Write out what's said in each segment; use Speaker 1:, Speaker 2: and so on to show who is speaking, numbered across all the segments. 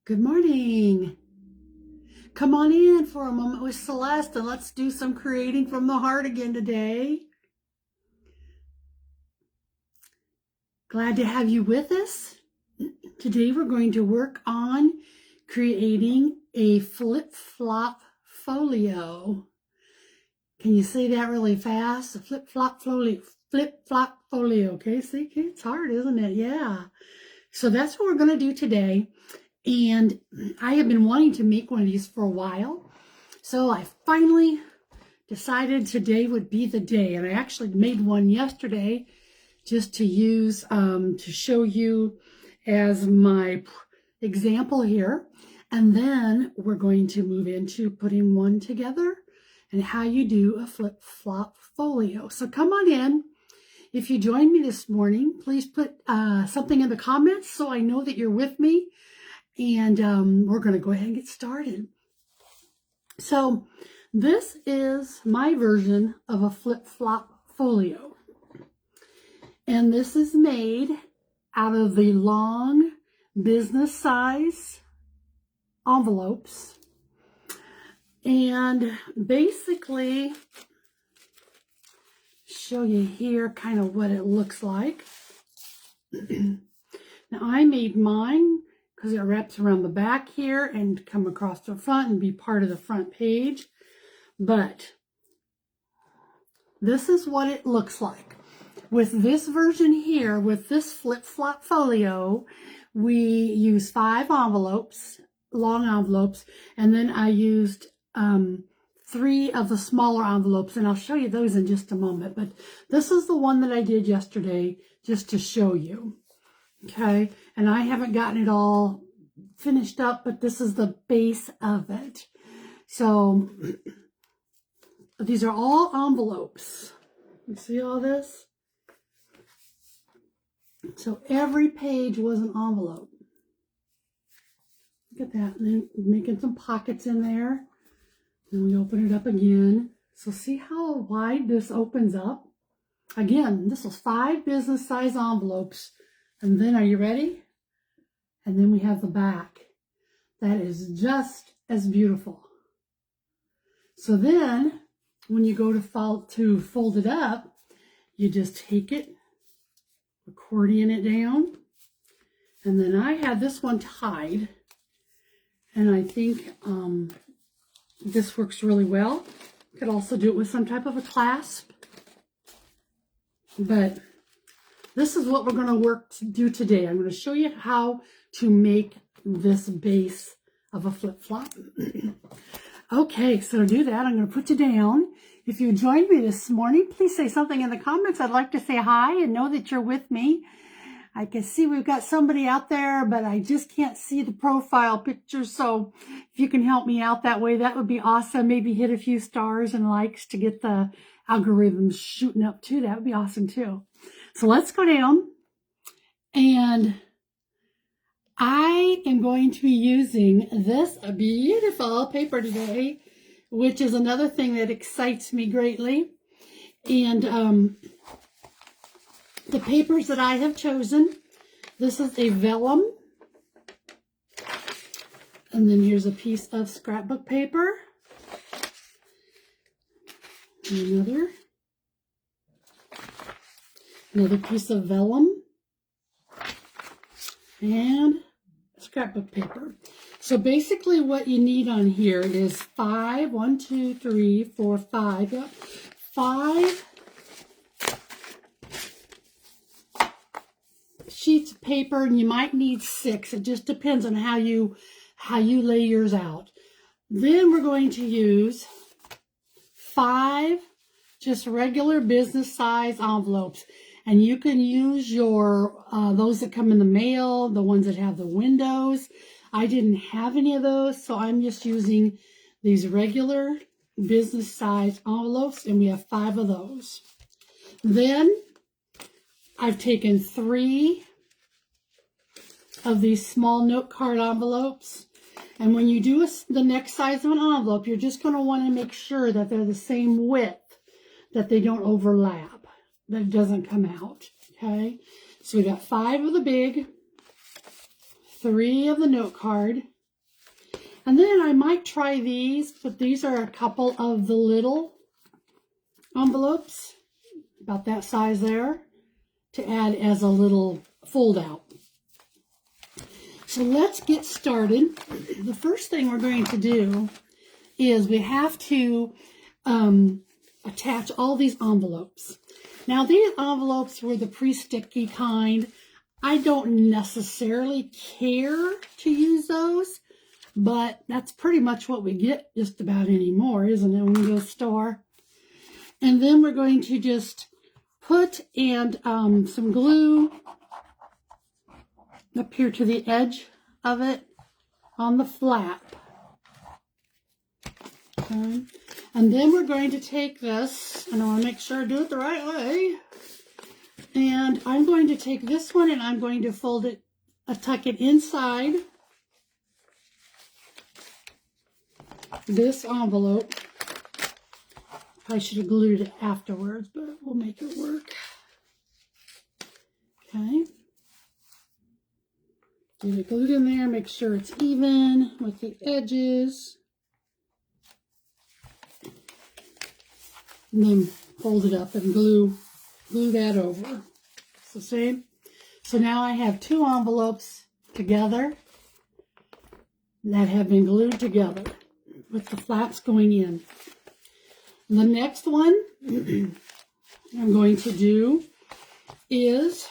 Speaker 1: Good morning. Come on in for a moment with Celeste and let's do some creating from the heart again today. Glad to have you with us. Today we're going to work on creating a flip-flop folio. Can you say that really fast? A flip-flop folio. Flip-flop folio. Okay, see, it's hard, isn't it? Yeah. So that's what we're going to do today. And I have been wanting to make one of these for a while. So I finally decided today would be the day. And I actually made one yesterday just to use to show you as my example here. And then we're going to move into putting one together and how you do a flip-flop folio. So come on in. If you joined me this morning, please put something in the comments so I know that you're with me. And we're going to go ahead and get started. So this is my version of a flip-flop folio. And this is made out of the long business size envelopes. And basically, show you here kind of what it looks like. Now I made mine because it wraps around the back here and come across the front and be part of the front page. But this is what it looks like. With this version here, with this flip-flop folio, we use 5 envelopes, long envelopes, and then I used 3 of the smaller envelopes, and I'll show you those in just a moment. But this is the one that I did yesterday just to show you. Okay, and I haven't gotten it all finished up, but this is the base of it. So these are all envelopes. You see all this? So every page was an envelope. Look at that. And then making some pockets in there. And we open it up again. So see how wide this opens up? Again, this was 5 business size envelopes. And then, are you ready? And then we have the back. That is just as beautiful. So then, when you go to fold it up, you just take it, accordion it down. And then I had this one tied. And I think this works really well. You could also do it with some type of a clasp. But this is what we're going to do today. I'm going to show you how to make this base of a flip-flop. Okay, so to do that, I'm going to put you down. If you joined me this morning, please say something in the comments. I'd like to say hi and know that you're with me. I can see we've got somebody out there, but I just can't see the profile picture. So if you can help me out that way, that would be awesome. Maybe hit a few stars and likes to get the algorithms shooting up too. That would be awesome too. So let's go down, and I am going to be using this beautiful paper today, which is another thing that excites me greatly. And the papers that I have chosen, this is a vellum, and then here's a piece of scrapbook paper, and another piece of vellum, and scrapbook paper. So basically what you need on here is 5 sheets of paper, and you might need 6. It just depends on how you lay yours out. Then we're going to use 5 just regular business size envelopes. And you can use your, those that come in the mail, the ones that have the windows. I didn't have any of those, so I'm just using these regular business size envelopes, and we have 5 of those. Then I've taken 3 of these small note card envelopes. And when you do the next size of an envelope, you're just going to want to make sure that they're the same width, that they don't overlap, that it doesn't come out, okay? So we got 5 of the big, 3 of the note card, And then I might try these, but these are a couple of the little envelopes, about that size there, to add as a little fold out. So let's get started. The first thing we're going to do is we have to attach all these envelopes. Now these envelopes were the pre-sticky kind. I don't necessarily care to use those, but that's pretty much what we get just about anymore, isn't it, when we go to the store? And then we're going to just put some glue up here to the edge of it on the flap. Okay. And then we're going to take this, and I want to make sure I do it the right way. And I'm going to take this one and I'm going to fold it, tuck it inside this envelope. I should have glued it afterwards, but we'll make it work. Okay. Get it glued in there, make sure it's even with the edges. And then fold it up and glue that over. It's the same. So now I have two envelopes together that have been glued together with the flaps going in. And the next one I'm going to do is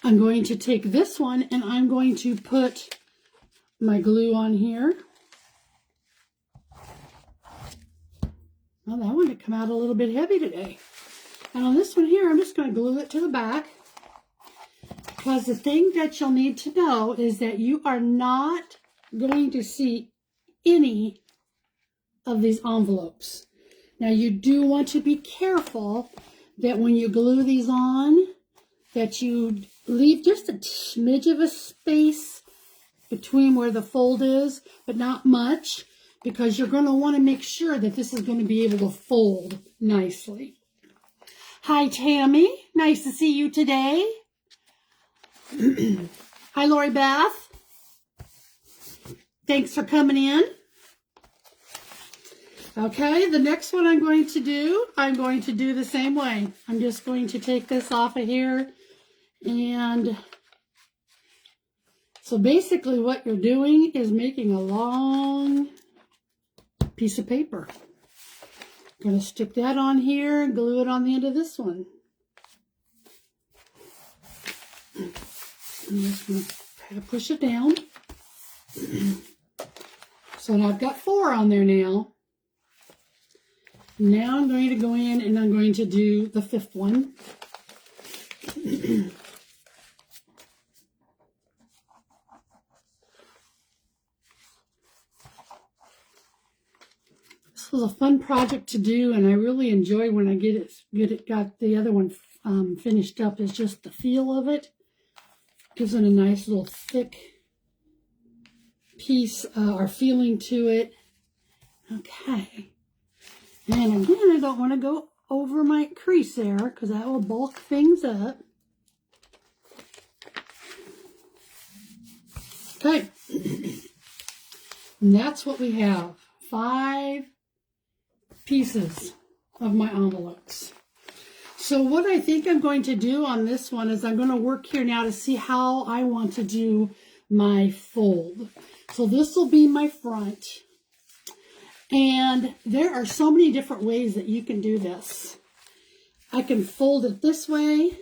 Speaker 1: I'm going to take this one and I'm going to put my glue on here. Well, that one did come out a little bit heavy today. And on this one here, I'm just going to glue it to the back. Because the thing that you'll need to know is that you are not going to see any of these envelopes. Now, you do want to be careful that when you glue these on, that you leave just a smidge of a space between where the fold is, but not much, because you're going to want to make sure that this is going to be able to fold nicely. Hi, Tammy. Nice to see you today. Hi, Lori Beth. Thanks for coming in. Okay, the next one I'm going to do the same way. I'm just going to take this off of here. And so basically what you're doing is making a long piece of paper. I'm going to stick that on here and glue it on the end of this one. I'm just going to try to push it down. So now I've got 4 on there now. Now I'm going to go in and I'm going to do the 5th one. This was a fun project to do, and I really enjoy when I got the other one finished up. Is just the feel of it. Gives it a nice little thick piece or feeling to it. Okay. And again, I don't want to go over my crease there because that will bulk things up. Okay. And that's what we have. 5 pieces of my envelopes. So what I think I'm going to do on this one is I'm going to work here now to see how I want to do my fold. So this will be my front. And there are so many different ways that you can do this. I can fold it this way.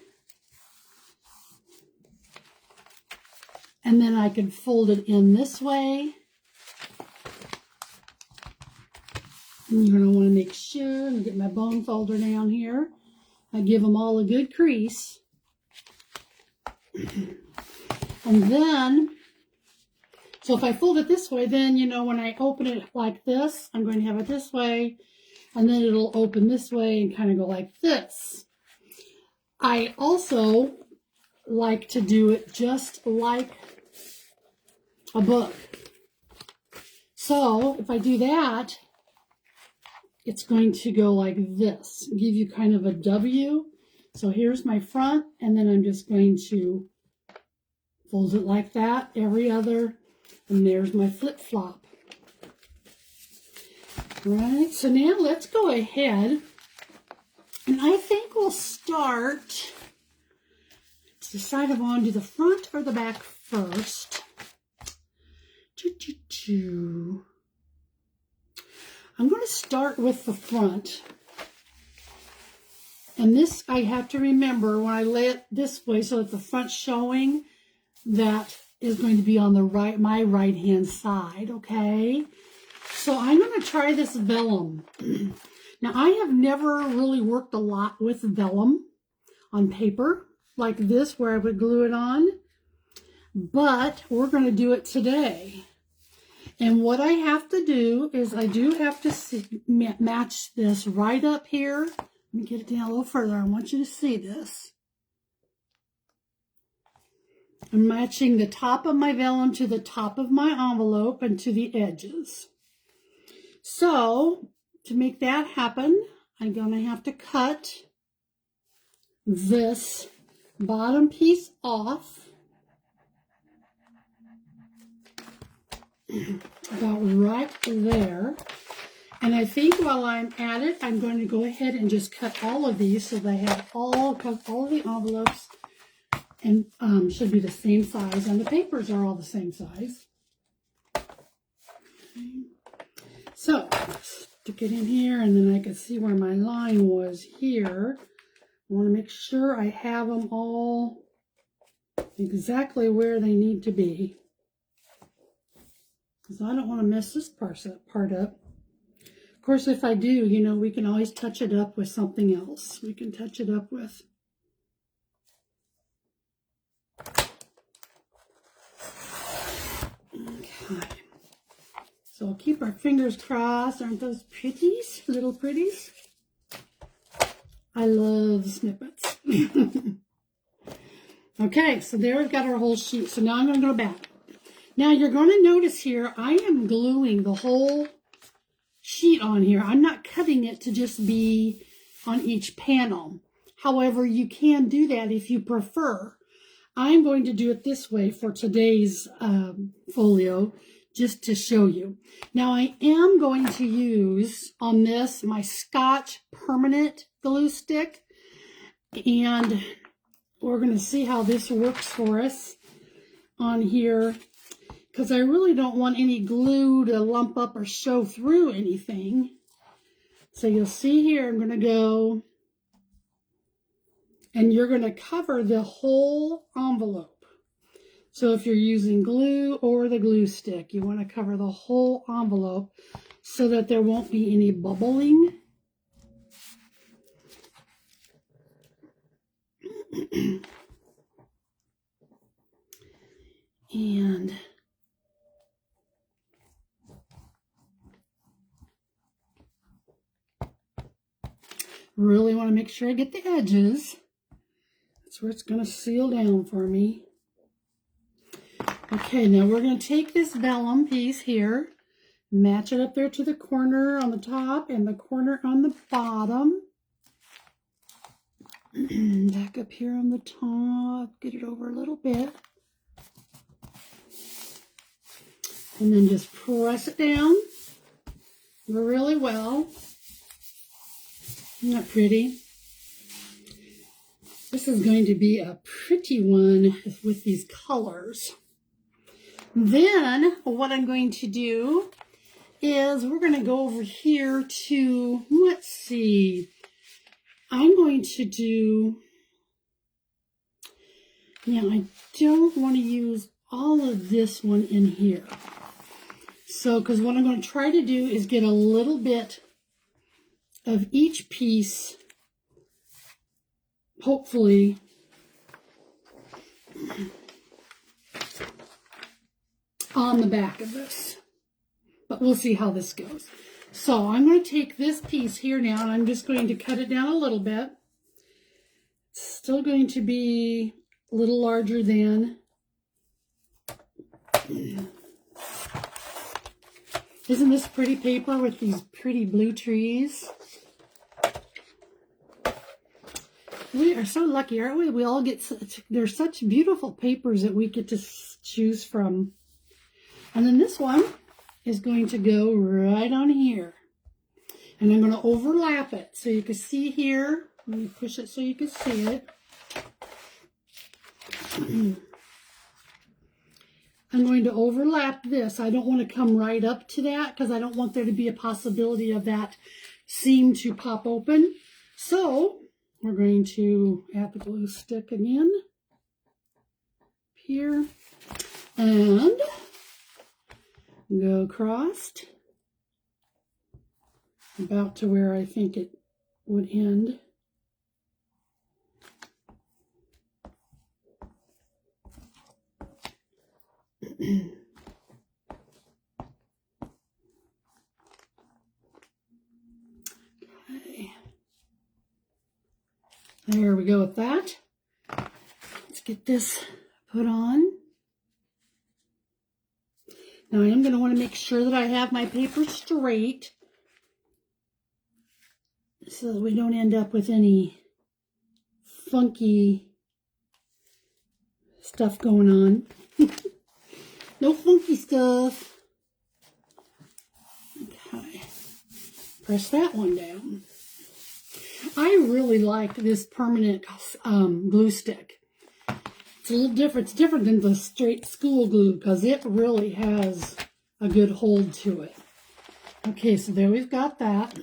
Speaker 1: And then I can fold it in this way. And you're going to want to make sure, and get my bone folder down here. I give them all a good crease. And then, so if I fold it this way, then, you know, when I open it like this, I'm going to have it this way. And then it'll open this way and kind of go like this. I also like to do it just like a book. So if I do that, it's going to go like this, give you kind of a W. So here's my front, and then I'm just going to Fold it like that, every other, and there's my flip-flop. Right, so now let's go ahead, and I think we'll start, let's decide if I want to do the front or the back first. I'm going to start with the front. And this, I have to remember when I lay it this way so that the front's showing, that is going to be on the right, my right-hand side, okay? So I'm going to try this vellum. Now, I have never really worked a lot with vellum on paper like this where I would glue it on, but we're going to do it today. And what I have to do is I do have to match this right up here. Let me get it down a little further. I want you to see this. I'm matching the top of my vellum to the top of my envelope and to the edges. So, to make that happen, I'm going to have to cut this bottom piece off. About right there. And I think while I'm at it, I'm going to go ahead and just cut all of these so they have all of the envelopes and should be the same size, and the papers are all the same size. Okay. So, stick it in here, and then I can see where my line was here. I want to make sure I have them all exactly where they need to be, because I don't want to mess this part up. Of course, if I do, you know, we can always touch it up with something else. We can touch it up with. Okay. So we'll keep our fingers crossed. Aren't those pretties? Little pretties? I love snippets. Okay, so there we've got our whole sheet. So now I'm going to go back. Now you're going to notice here, I am gluing the whole sheet on here. I'm not cutting it to just be on each panel. However, you can do that if you prefer. I'm going to do it this way for today's folio, just to show you. Now, I am going to use on this my Scotch permanent glue stick, and we're going to see how this works for us on here, because I really don't want any glue to lump up or show through anything. So you'll see here, I'm going to go, and you're going to cover the whole envelope. So if you're using glue or the glue stick, you want to cover the whole envelope so that there won't be any bubbling. And really want to make sure I get the edges. That's where it's going to seal down for me. Okay, now we're going to take this vellum piece here, match it up there to the corner on the top and the corner on the bottom. Back up here on the top, get it over a little bit. And then just press it down really well. Isn't that pretty? This is going to be a pretty one with these colors. Then what I'm going to do is we're going to go over here to, let's see, I'm going to do, I don't want to use all of this one in here. So, because what I'm going to try to do is get a little bit of each piece, hopefully, on the back of this. But we'll see how this goes. So I'm going to take this piece here now, and I'm just going to cut it down a little bit. It's still going to be a little larger than. Isn't this pretty paper with these pretty blue trees? We are so lucky, aren't we? We all get there's such beautiful papers that we get to choose from. And then this one is going to go right on here. And I'm going to overlap it so you can see here. Let me push it so you can see it. I'm going to overlap this. I don't want to come right up to that because I don't want there to be a possibility of that seam to pop open. So we're going to add the glue stick again here and go across about to where I think it would end. Okay. There we go with that. Let's get this put on. Now I am going to want to make sure that I have my paper straight so that we don't end up with any funky stuff going on. No funky stuff. Okay. Press that one down. I really like this permanent glue stick. It's a little different. It's different than the straight school glue because it really has a good hold to it. Okay, so there we've got that.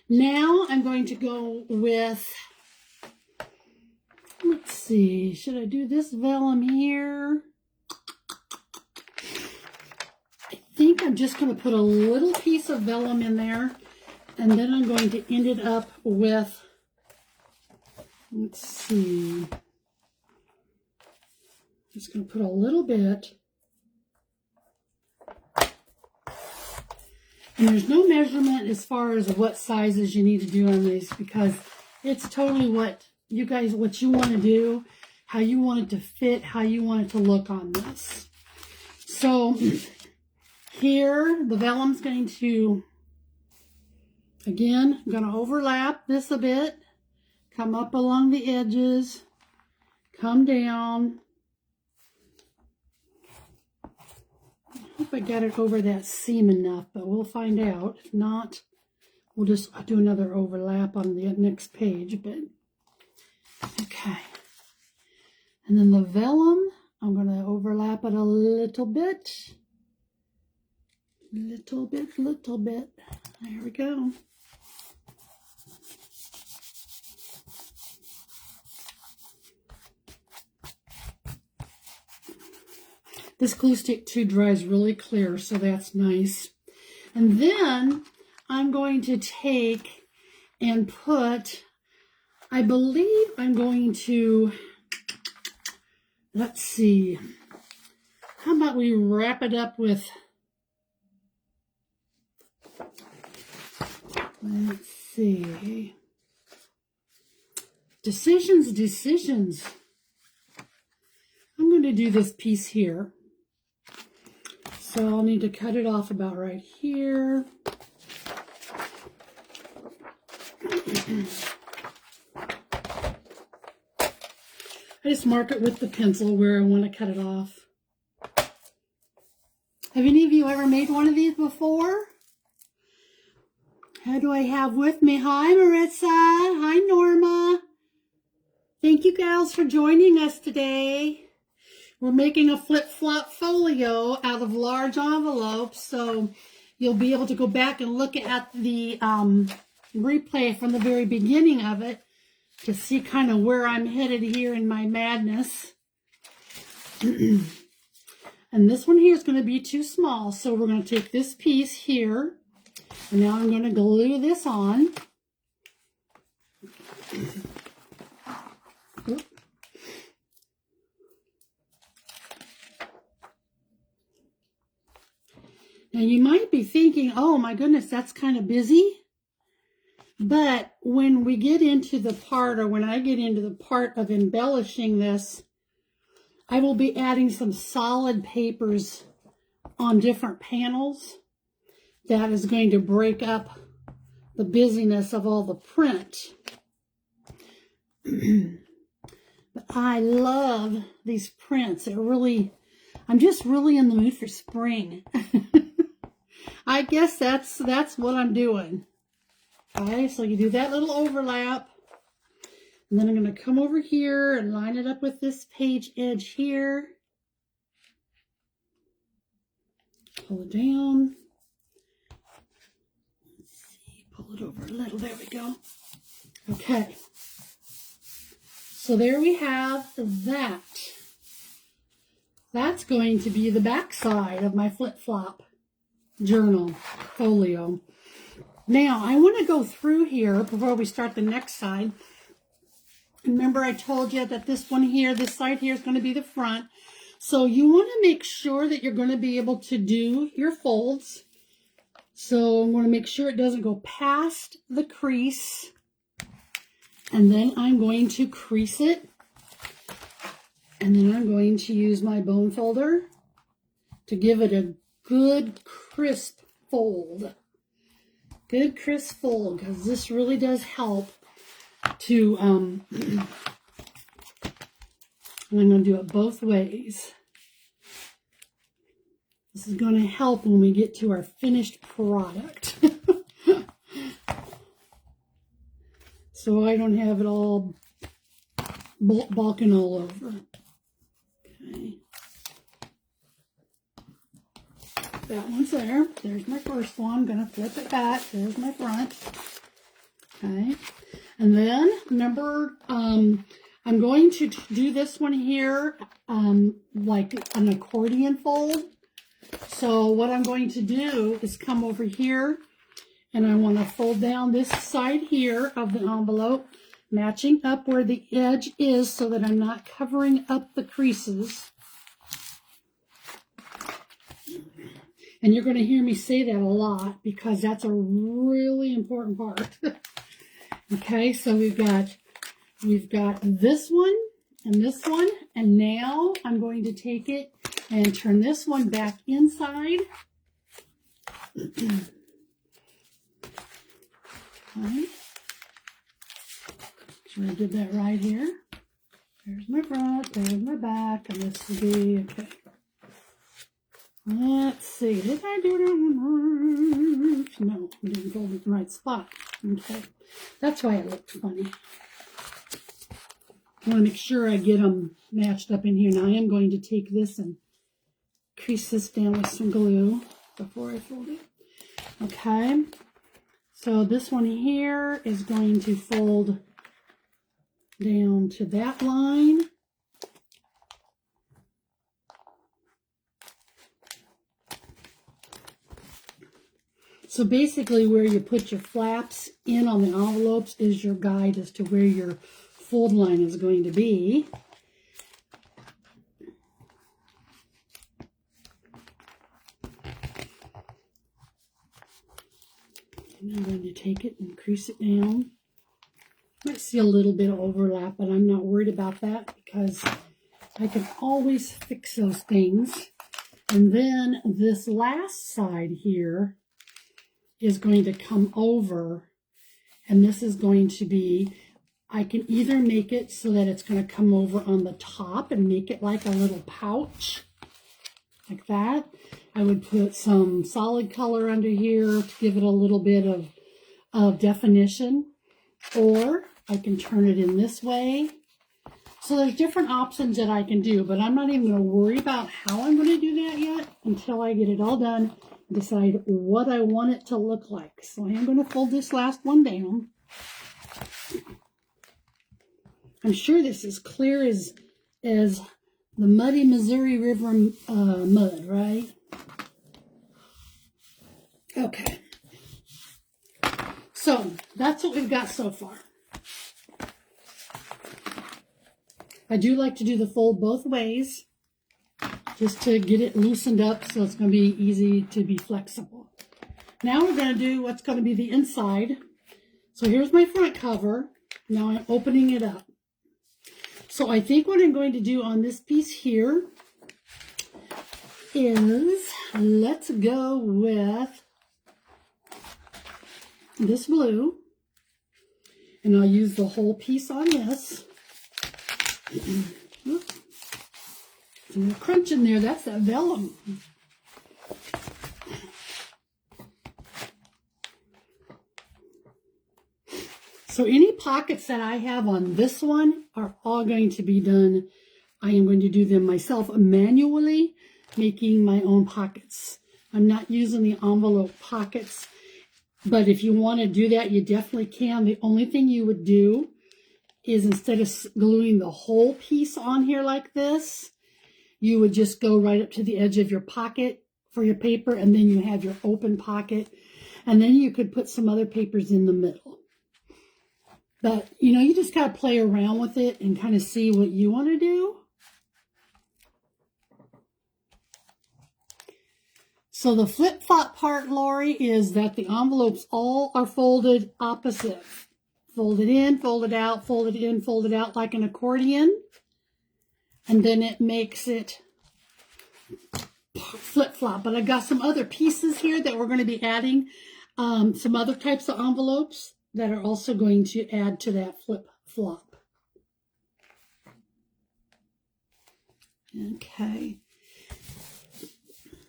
Speaker 1: Now I'm going to go with, let's see, should I do this vellum here? I think I'm just going to put a little piece of vellum in there, and then I'm going to end it up with, let's see, just going to put a little bit. And there's no measurement as far as what sizes you need to do on these because it's totally what you guys, what you want to do, how you want it to fit, how you want it to look on this. So here, the vellum's going to, again, I'm going to overlap this a bit, come up along the edges, come down. I hope I got it over that seam enough, but we'll find out. If not, we'll just do another overlap on the next page. But okay. And then the vellum, I'm going to overlap it a little bit. Little bit, little bit. There we go. This glue stick too dries really clear, so that's nice. And then I'm going to take and put, I believe I'm going to, let's see, how about we wrap it up with, let's see, decisions. I'm going to do this piece here. So I'll need to cut it off about right here. I just mark it with the pencil where I want to cut it off. Have any of you ever made one of these before? Who do I have with me? Hi, Maritza. Hi, Norma. Thank you, gals, for joining us today. We're making a flip-flop folio out of large envelopes, so you'll be able to go back and look at the replay from the very beginning of it to see kind of where I'm headed here in my madness. And this one here is going to be too small, so we're going to take this piece here, and now I'm going to glue this on. Oops. Now you might be thinking, oh my goodness, that's kind of busy. But when we get into the part, or when I get into the part of embellishing this, I will be adding some solid papers on different panels. That is going to break up the busyness of all the print. But I love these prints. I'm just really in the mood for spring. I guess that's what I'm doing. Okay, so you do that little overlap. And then I'm going to come over here and line it up with this page edge here. Pull it down. Let's see, pull it over a little. There we go. Okay. So there we have that. That's going to be the back side of my flip-flop journal folio. Now, I want to go through here before we start the next side. Remember I told you that this one here, this side here is going to be the front. So you want to make sure that you're going to be able to do your folds. So I'm going to make sure it doesn't go past the crease. And then I'm going to crease it. And then I'm going to use my bone folder to give it a good crisp fold. Good crisp fold, because this really does help to, and I'm going to do it both ways. This is going to help when we get to our finished product. So I don't have it all balking all over. Okay. That one's there. There's my first one. I'm going to flip it back. There's my front. Okay. And then, remember, I'm going to do this one here like an accordion fold. So what I'm going to do is come over here, and I want to fold down this side here of the envelope, matching up where the edge is so that I'm not covering up the creases. And you're going to hear me say that a lot because that's a really important part. Okay, so we've got this one, and now I'm going to take it and turn this one back inside. Okay. Make sure I did that right here. There's my front, there's my back, and this will be, okay. Let's see, did I do that one right? No, I didn't fold it in the right spot. Okay, that's why it looked funny. I want to make sure I get them matched up in here. Now I am going to take this and crease this down with some glue before I fold it. Okay, so this one here is going to fold down to that line. So basically where you put your flaps in on the envelopes is your guide as to where your fold line is going to be. And I'm going to take it and crease it down. Might see a little bit of overlap, but I'm not worried about that because I can always fix those things. And then this last side here is going to come over, and this is going to be, I can either make it so that it's going to come over on the top and make it like a little pouch, like that. I would put some solid color under here to give it a little bit of definition, or I can turn it in this way. So there's different options that I can do, but I'm not even going to worry about how I'm going to do that yet until I get it all done and decide what I want it to look like. So I am going to fold this last one down. I'm sure this is clear as the muddy Missouri River mud, right? Okay. So that's what we've got so far. I do like to do the fold both ways, just to get it loosened up so it's going to be easy to be flexible. Now we're going to do what's going to be the inside. So here's my front cover. Now I'm opening it up. So I think what I'm going to do on this piece here is, let's go with this blue. And I'll use the whole piece on this. Some crunch in there. That's that vellum. So any pockets that I have on this one are all going to be done. I am going to do them myself manually, making my own pockets. I'm not using the envelope pockets, but if you want to do that, you definitely can. The only thing you would do is instead of gluing the whole piece on here like this, you would just go right up to the edge of your pocket for your paper, and then you have your open pocket, and then you could put some other papers in the middle. But, you know, you just got to play around with it and kind of see what you want to do. So the flip-flop part, Lori, is that the envelopes all are folded opposite. Folded in, folded out, folded in, folded out like an accordion. And then it makes it flip-flop. But I got some other pieces here that we're going to be adding. Some other types of envelopes that are also going to add to that flip-flop. Okay.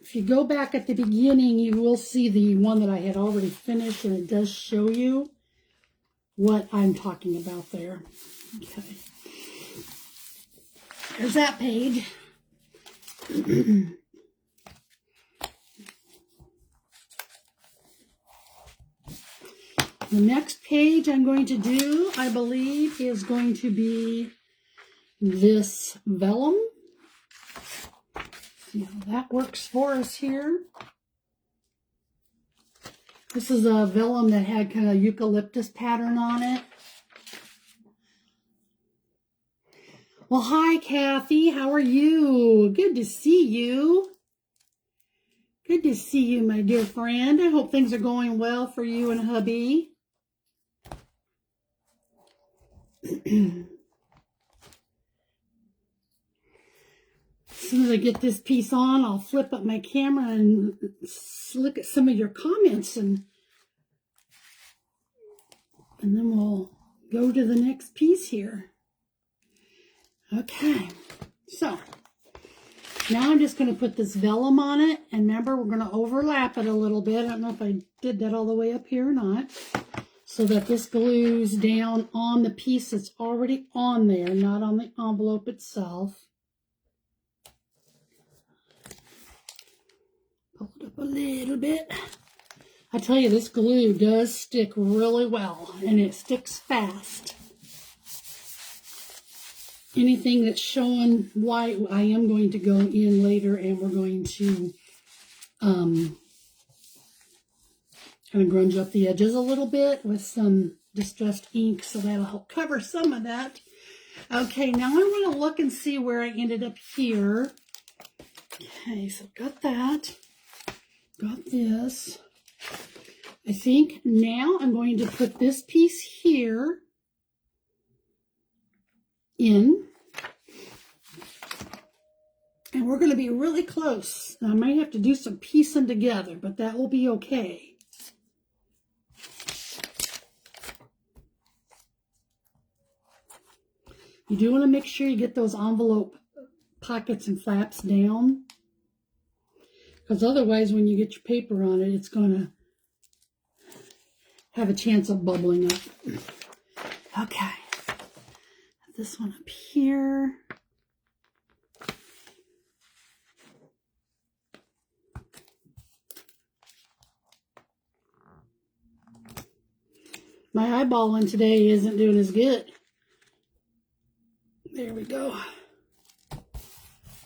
Speaker 1: If you go back at the beginning, you will see the one that I had already finished, and it does show you what I'm talking about there. Okay. There's that page. The next page I'm going to do, I believe, is going to be this vellum. See how that works for us here. This is a vellum that had kind of eucalyptus pattern on it. Well, hi, Kathy. How are you? Good to see you. Good to see you, my dear friend. I hope things are going well for you and hubby. As soon as I get this piece on, I'll flip up my camera and look at some of your comments, and then we'll go to the next piece here. Okay, so now I'm just going to put this vellum on it, and remember, we're going to overlap it a little bit. I don't know if I did that all the way up here or not, so that this glues down on the piece that's already on there, not on the envelope itself. Pull it up a little bit. I tell you, this glue does stick really well, and it sticks fast. Anything that's showing white, I am going to go in later, and we're going to kind of grunge up the edges a little bit with some distressed ink, so that'll help cover some of that. Okay, now I want to look and see where I ended up here. Okay, so got that. Got this. I think now I'm going to put this piece here in. And we're going to be really close. I might have to do some piecing together, but that will be okay. You do want to make sure you get those envelope pockets and flaps down, because otherwise when you get your paper on it, it's going to have a chance of bubbling up. Okay. This one up here. My eyeballing today isn't doing as good. There we go.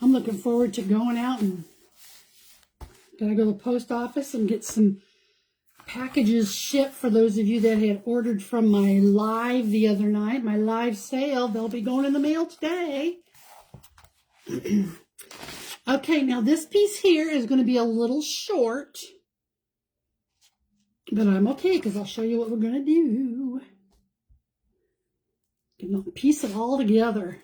Speaker 1: I'm looking forward to going out and gotta go to the post office and get some packages shipped for those of you that had ordered from my live the other night, my live sale. They'll be going in the mail today. Okay, now this piece here is going to be a little short, but I'm okay because I'll show you what we're going to do. Gonna piece it all together.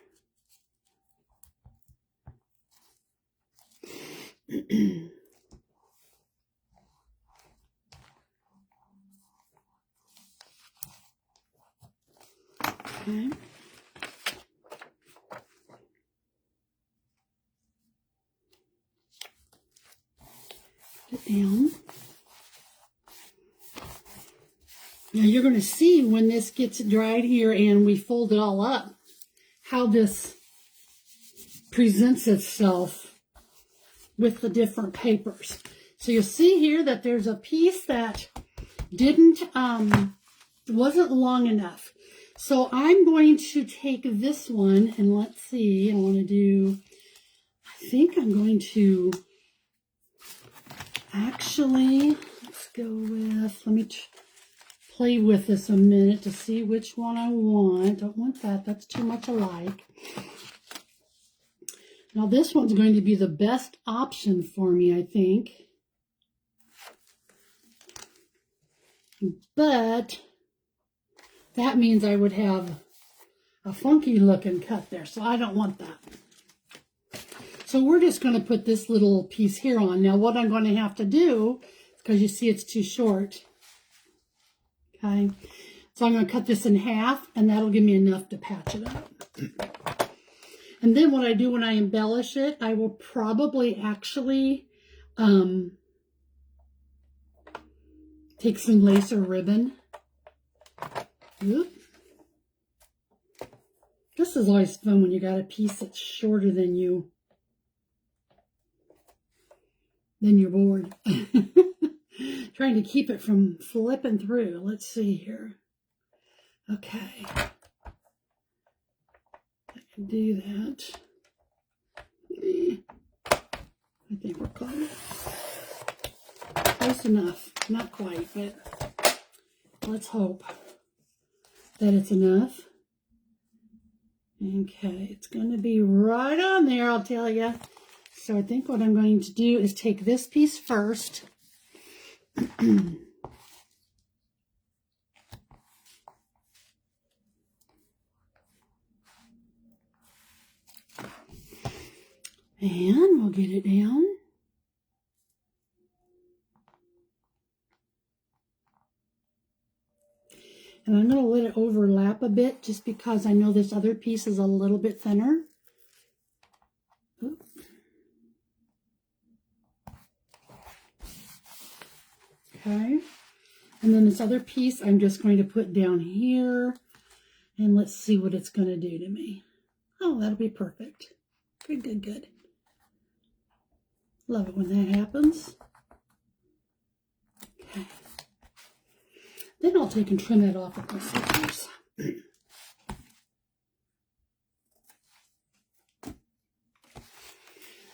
Speaker 1: Okay. Put it down. Now you're going to see when this gets dried here and we fold it all up, how this presents itself with the different papers. So you'll see here that there's a piece that wasn't long enough. So I'm going to take this one and let's see, I think I'm going to actually, let's go with, let me play with this a minute to see which one I want. Don't want that, that's too much alike. Now this one's going to be the best option for me, I think. But that means I would have a funky looking cut there, so I don't want that. So we're just going to put this little piece here on. Now what I'm going to have to do, because you see it's too short, okay, so I'm going to cut this in half, and that'll give me enough to patch it up. And then what I do when I embellish it, I will probably actually take some lace or ribbon. Oop. This is always fun when you got a piece that's shorter than your board. Trying to keep it from flipping through. Let's see here. Okay. I can do that. I think we're close. Close enough. Not quite, but let's hope that it's enough. Okay, it's going to be right on there, I'll tell you. So I think what I'm going to do is take this piece first. And we'll get it down. And I'm going to let it overlap a bit just because I know this other piece is a little bit thinner. Oops. Okay. And then this other piece I'm just going to put down here. And let's see what it's going to do to me. Oh, that'll be perfect. Good, good, good. Love it when that happens. Okay. Then I'll take and trim that off with my scissors.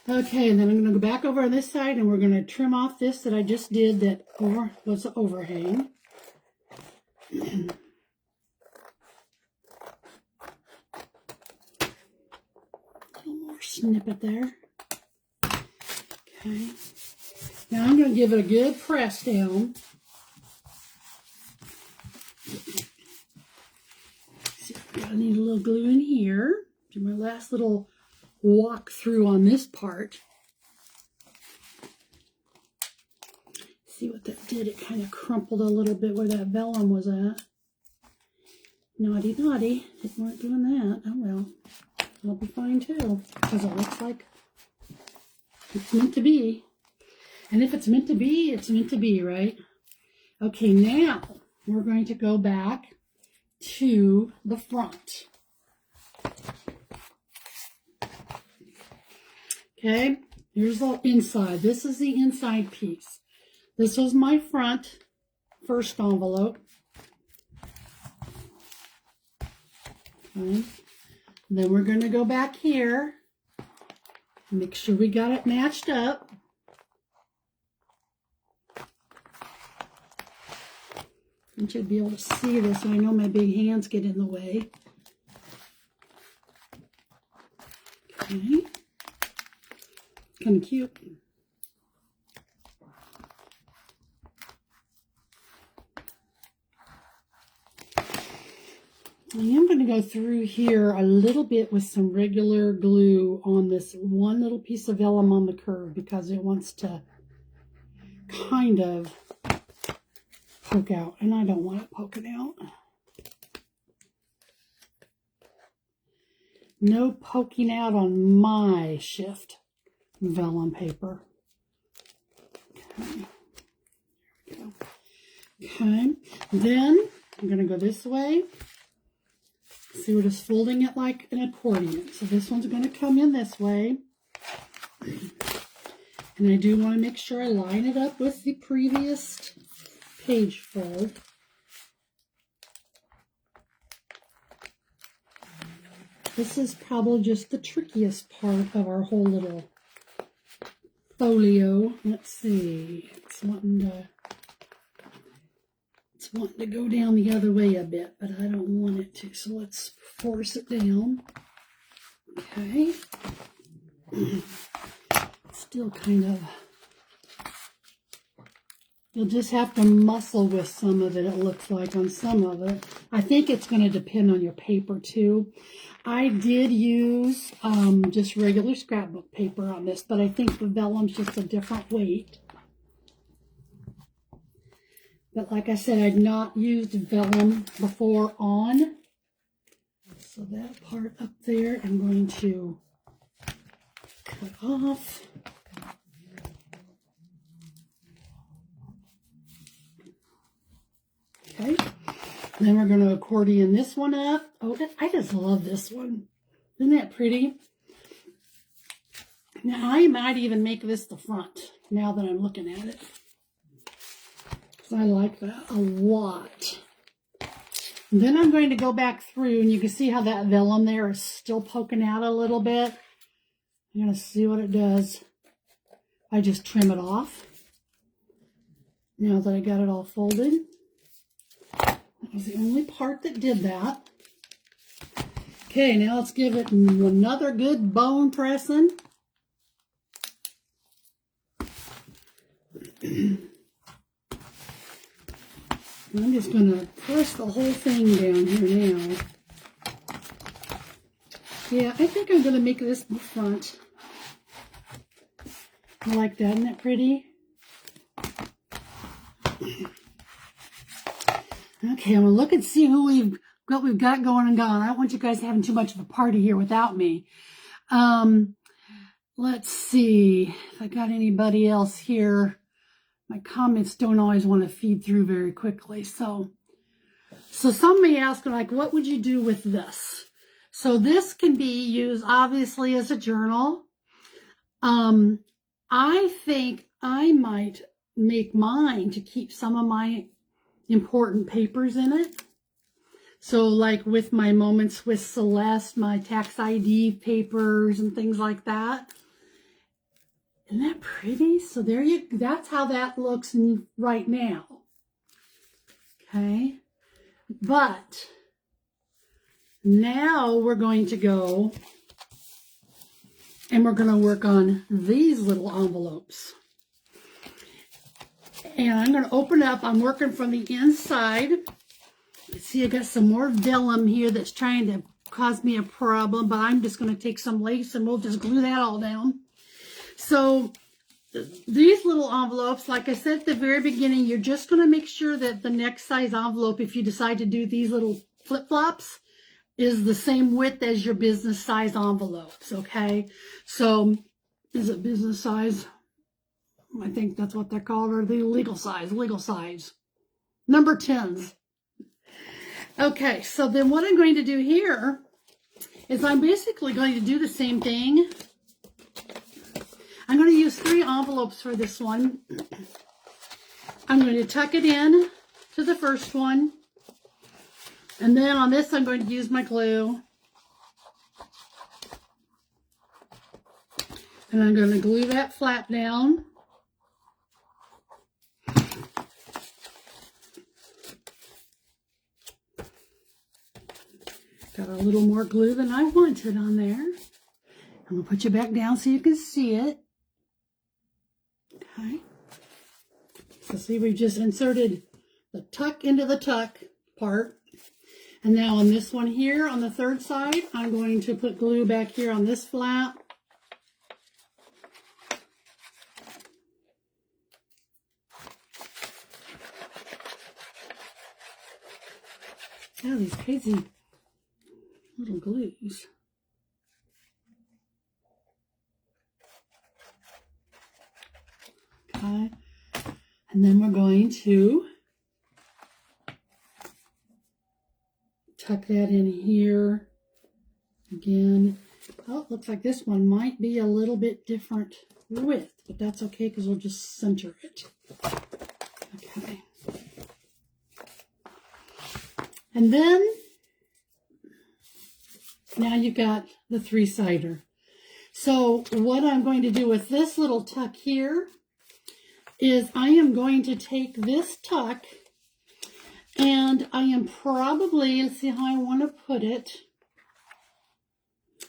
Speaker 1: Okay, and then I'm going to go back over on this side and we're going to trim off this that I just did that was the overhang. A little more snippet there. Okay. Now I'm going to give it a good press down. See, I need a little glue in here. Do my last little walk through on this part. See what that did? It kind of crumpled a little bit where that vellum was at. Naughty, naughty. It weren't doing that. Oh well. It'll be fine too. Because it looks like it's meant to be. And if it's meant to be, it's meant to be, right? Okay, now we're going to go back to the front. Okay, here's the inside. This is the inside piece. This was my first envelope. Okay. Then we're going to go back here. Make sure we got it matched up. You should be able to see this. I know my big hands get in the way. Okay. Kind of cute. I am going to go through here a little bit with some regular glue on this one little piece of vellum on the curve because it wants to kind of poke out, and I don't want it poking out. No poking out on my shift vellum paper. Okay. There we go. Okay. Then I'm going to go this way. See, we're just folding it like an accordion. So this one's going to come in this way. And I do want to make sure I line it up with the previous page fold. This is probably just the trickiest part of our whole little folio. Let's see. It's wanting to go down the other way a bit, but I don't want it to. So let's force it down. Okay. Still kind of, you'll just have to muscle with some of it, it looks like, on some of it. I think it's going to depend on your paper too. I did use just regular scrapbook paper on this, but I think the vellum's just a different weight. But like I said, I'd not used vellum before on. So that part up there, I'm going to cut off. Okay, then we're going to accordion this one up. Oh, I just love this one. Isn't that pretty? Now, I might even make this the front now that I'm looking at it. I like that a lot. And then I'm going to go back through, and you can see how that vellum there is still poking out a little bit. I'm going to see what it does. I just trim it off. Now that I got it all folded. That was the only part that did that. Okay, now let's give it another good bone pressing. I'm just going to press the whole thing down here now. Yeah, I think I'm going to make this the front. I like that. Isn't that pretty? Okay, I'm going to look and see what we've got going and gone. I don't want you guys having too much of a party here without me. Let's see if I got anybody else here. My comments don't always want to feed through very quickly. So somebody asked, like, what would you do with this? So this can be used, obviously, as a journal. I think I might make mine to keep some of my important papers in it. So like with my Moments with Celeste, my tax ID papers and things like that. Isn't that pretty? So there that's how that looks right now. Okay. But now we're going to go and we're going to work on these little envelopes. And I'm going to open up. I'm working from the inside. See, I got some more vellum here that's trying to cause me a problem, but I'm just going to take some lace and we'll just glue that all down. So these little envelopes, like I said at the very beginning, you're just going to make sure that the next size envelope, if you decide to do these little flip-flops, is the same width as your business size envelopes, okay? So is it business size? I think that's what they're called, or the legal size, number 10s. Okay, so then what I'm going to do here is I'm basically going to do the same thing. I'm going to use 3 envelopes for this one. I'm going to tuck it in to the first one. And then on this, I'm going to use my glue. And I'm going to glue that flap down. Got a little more glue than I wanted on there. I'm going to put you back down so you can see it. Okay. So see, we've just inserted the tuck into the tuck part. And now on this one here, on the third side, I'm going to put glue back here on this flap. Yeah, these crazy little glues. Okay. And then we're going to tuck that in here again. Oh, it looks like this one might be a little bit different width, but that's okay because we'll just center it. Okay. And then now you've got the 3-sider. So what I'm going to do with this little tuck here is I am going to take this tuck and I am probably, let's see how I want to put it.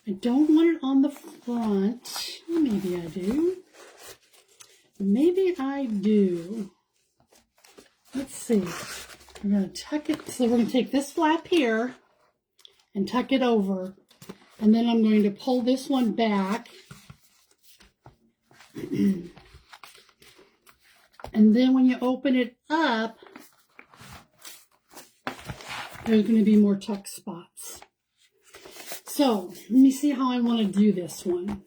Speaker 1: I don't want it on the front. Maybe I do. Maybe I do. Let's see. We're going to tuck it. So we're going to take this flap here and tuck it over. And then I'm going to pull this one back. And then when you open it up, there's going to be more tuck spots. So let me see how I want to do this one.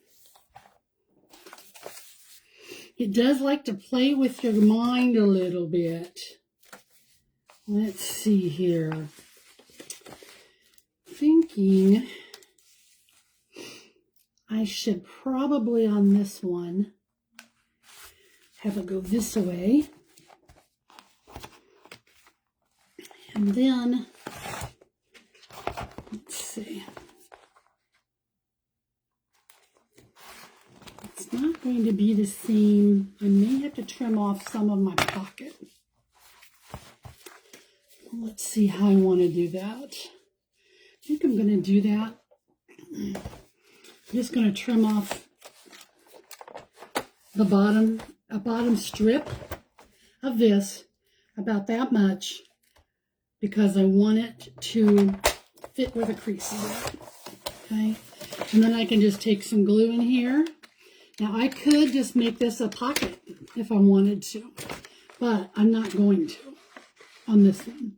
Speaker 1: It does like to play with your mind a little bit. Let's see here. Thinking I should probably on this one have it go this way. And then, let's see. It's not going to be the same. I may have to trim off some of my pocket. Let's see how I want to do that. I think I'm going to do that. I'm just going to trim off the bottom strip of this, about that much, because I want it to fit where the crease is at. Okay, and then I can just take some glue in here. Now I could just make this a pocket if I wanted to, but I'm not going to on this one.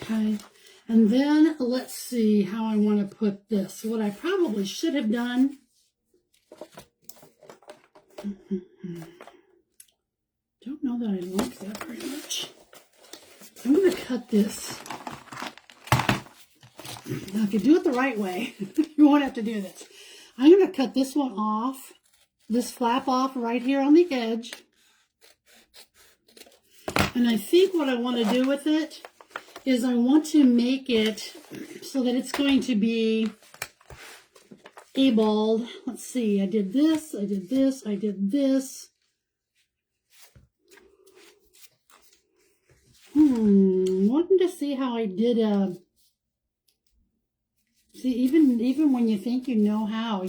Speaker 1: Okay, and then let's see how I want to put this. What I probably should have done, don't know that I like that very much. I'm going to cut this. Now, if you do it the right way, you won't have to do this. I'm going to cut this one off, this flap off right here on the edge. And I think what I want to do with it is I want to make it so that it's going to be able, let's see, I did this, I did this, I did this. Wanting to see how I did see, even when you think you know how,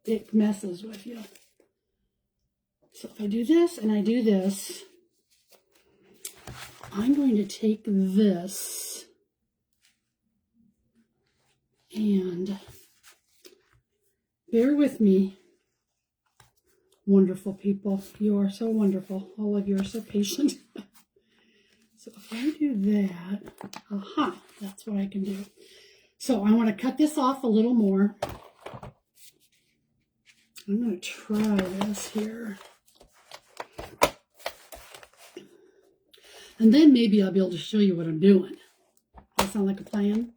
Speaker 1: it messes with you. So if I do this and I do this, I'm going to take this and bear with me, wonderful people. You are so wonderful. All of you are so patient. So if I do that, aha, that's what I can do. So I want to cut this off a little more. I'm going to try this here. And then maybe I'll be able to show you what I'm doing. Does that sound like a plan?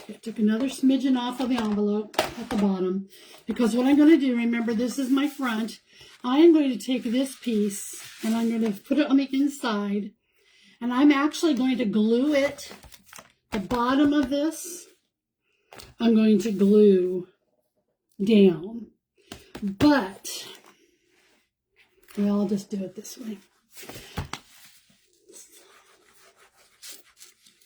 Speaker 1: I took another smidgen off of the envelope at the bottom. Because what I'm going to do, remember this is my front. I am going to take this piece and I'm going to put it on the inside. And I'm actually going to glue it. The bottom of this, I'm going to glue down. But well, I'll just do it this way.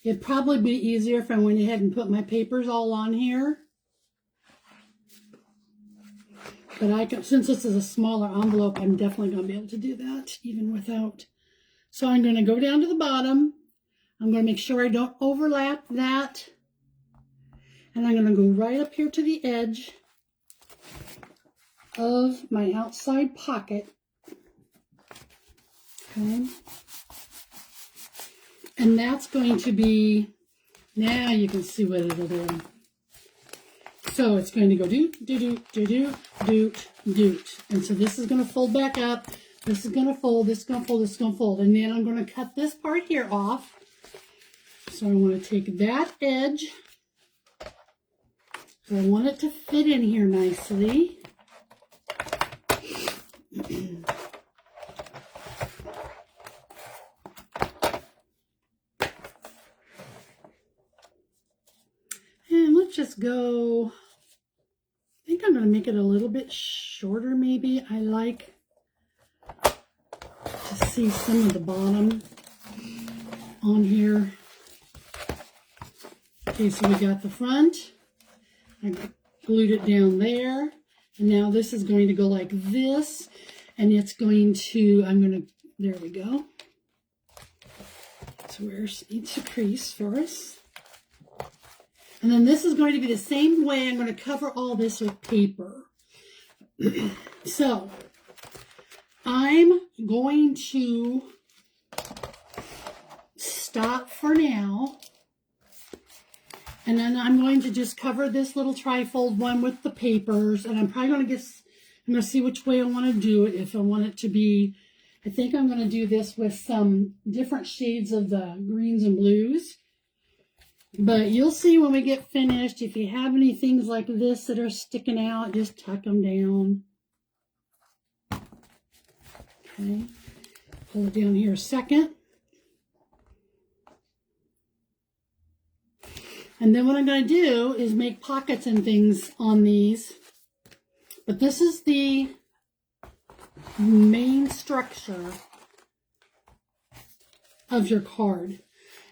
Speaker 1: It'd probably be easier if I went ahead and put my papers all on here. But I can, since this is a smaller envelope, I'm definitely going to be able to do that even without. So I'm going to go down to the bottom. I'm going to make sure I don't overlap that. And I'm going to go right up here to the edge of my outside pocket. Okay. And that's going to be Now you can see what it'll do. So it's going to go doot, doot, doot, doot, doot, doot, doot. And so this is going to fold back up. This is going to fold, this is going to fold, this is going to fold. And then I'm going to cut this part here off. So I want to take that edge. So I want it to fit in here nicely. And let's just go, I think I'm going to make it a little bit shorter maybe. I like to see some of the bottom on here. Okay, so we got the front. I glued it down there. And now this is going to go like this. And it's going to, there we go. That's where it needs to crease for us. And then this is going to be the same way. I'm going to cover all this with paper. So I'm going to stop for now. And then I'm going to just cover this little trifold one with the papers. And I'm probably going to I'm going to see which way I want to do it. If I want it to be, I think I'm going to do this with some different shades of the greens and blues. But you'll see when we get finished, if you have any things like this that are sticking out, just tuck them down. Okay, pull it down here a second. And then what I'm going to do is make pockets and things on these. But this is the main structure of your card.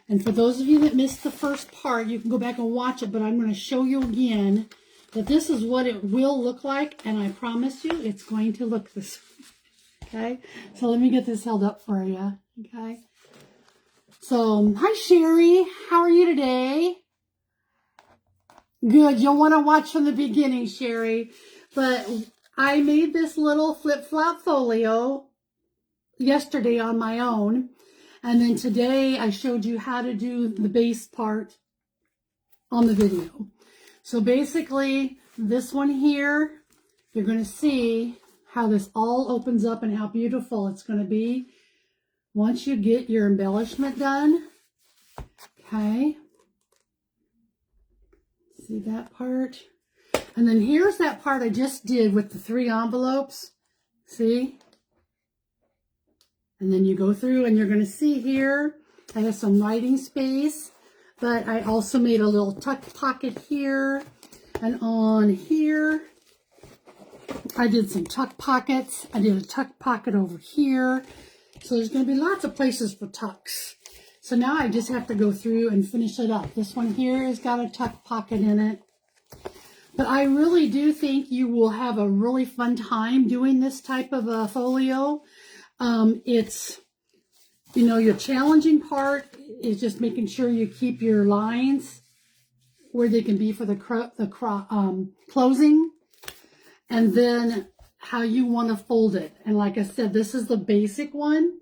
Speaker 1: And for those of you that missed the first part, you can go back and watch it, but I'm going to show you again that this is what it will look like, and I promise you it's going to look this way. Okay? So let me get this held up for you. Okay? So, hi Sherry. How are you today? Good. You'll want to watch from the beginning, Sherry. But I made this little flip-flop folio yesterday on my own. And then today I showed you how to do the base part on the video. So basically this one here, you're going to see how this all opens up and how beautiful it's going to be once you get your embellishment done. Okay. See that part? And then here's that part I just did with the 3 envelopes. See? And then you go through and you're going to see here, I have some writing space, but I also made a little tuck pocket here and on here. I did some tuck pockets. I did a tuck pocket over here. So there's going to be lots of places for tucks. So now I just have to go through and finish it up. This one here has got a tuck pocket in it. But I really do think you will have a really fun time doing this type of a folio. It's, you know, your challenging part is just making sure you keep your lines where they can be for the closing, and then how you want to fold it. And like I said, this is the basic one,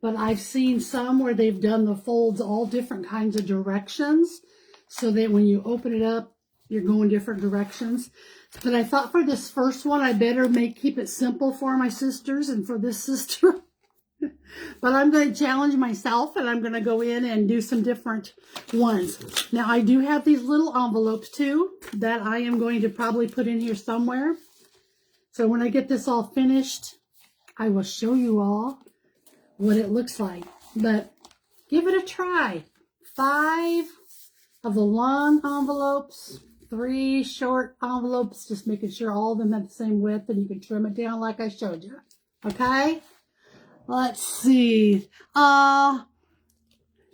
Speaker 1: but I've seen some where they've done the folds all different kinds of directions so that when you open it up, you're going different directions. But I thought for this first one, I better keep it simple for my sisters and for this sister. But I'm going to challenge myself, and I'm going to go in and do some different ones. Now, I do have these little envelopes, too, that I am going to probably put in here somewhere. So when I get this all finished, I will show you all what it looks like. But give it a try. 5 of the long envelopes, 3 short envelopes, just making sure all of them have the same width, and you can trim it down like I showed you. Okay? Let's see.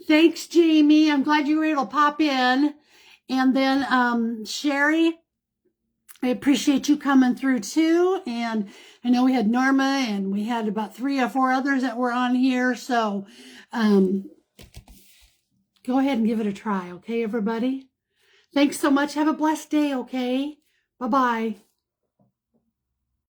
Speaker 1: Thanks, Jamie. I'm glad you were able to pop in. And then Sherry, I appreciate you coming through too. And I know we had Norma, and we had about 3 or 4 others that were on here. So go ahead and give it a try. Okay, everybody? Thanks so much. Have a blessed day. Okay? Bye-bye.